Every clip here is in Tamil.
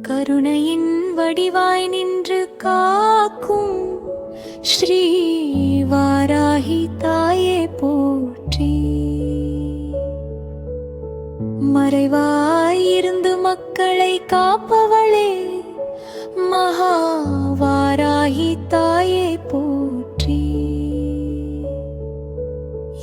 கருணையின் வடிவாய் நின்று காக்கும் ஸ்ரீ வாராகி தாயே போற்றி. மறைவாயிருந்து மக்களை காப்பவளே மகாவாராகி தாயே போற்றி.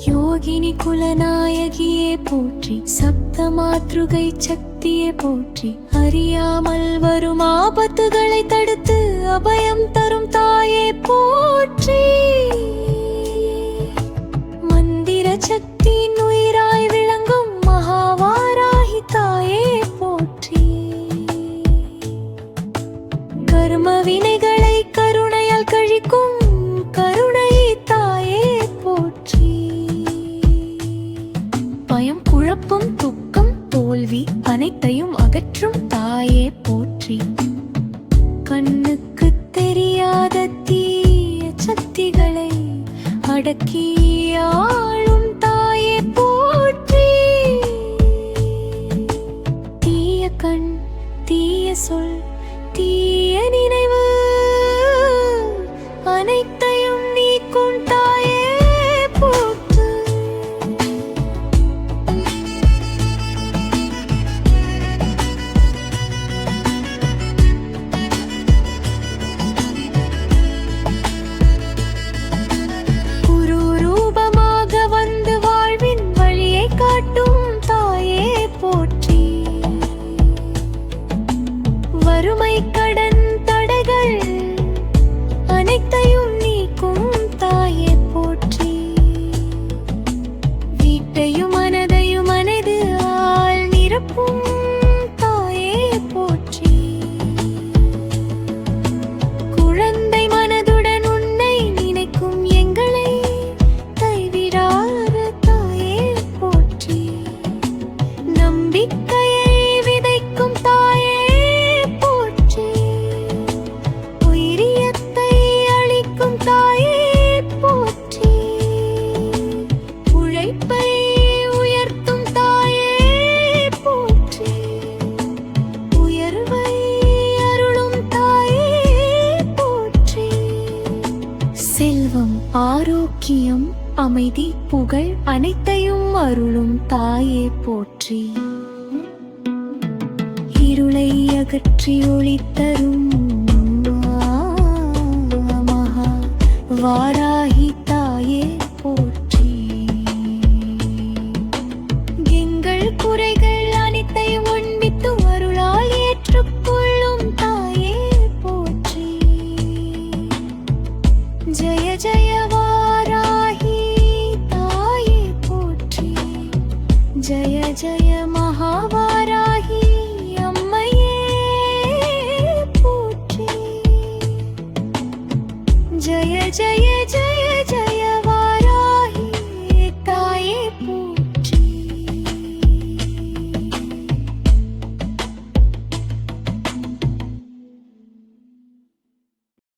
யோகினி குலநாயகியே போற்றி. சப்த மாத்ருகை சக்தியே போற்றி. அறியாமல் வரும் ஆபத்துகளை தடுத்து அபயம் தரும் தாயே போற்றி. மந்திர சக்தியின் உயிராய் விளங்கும் மகாவாராகி தாயே போற்றி. கர்ம வினைகளை கருணையால் கழிக்கும் கருணை தாயே போற்றி. பயம், குழப்பம், துக்கம், தோல்வி அனைத்தையும் அகற்றும் தாயே போற்றி. கண்ணுக்கு தெரியாத தீய சக்திகளை அடக்கி ஆளும் தாயே போற்றி. தீய கண், தீய சொல், தீய நினைவு அனைத்தையும் நீக்கும் தாயே போற்றி. குரு ரூபமாக வந்து வாழ்வின் வழியை காட்டும் தாயே போற்றி. வறுமை, கடன், தடைகள் அனைத்தையும் நீக்கும் தாயே போற்றி. வீட்டையும் மனதையும் மனது ஆள் நிரப்பும் தாயே போற்றி. குழந்தை மனதுடன் உன்னை நினைக்கும் எங்களை கைவிடாத தாயே போற்றி. நம்பிக்கையை விதைக்கும் தாயே போற்றி. உயிரியத்தை அளிக்கும் தாயே போற்றி. உழைப்பை உயர்த்தும் தாயே போற்றி. உயர்வை அருளும் தாயே போற்றி. செல்வம், ஆரோக்கியம், அமைதி, புகழ் அனைத்தையும் அருளும் தாயே போற்றி. இருளை அகற்றி ஒளி தரும் மகா வாராகி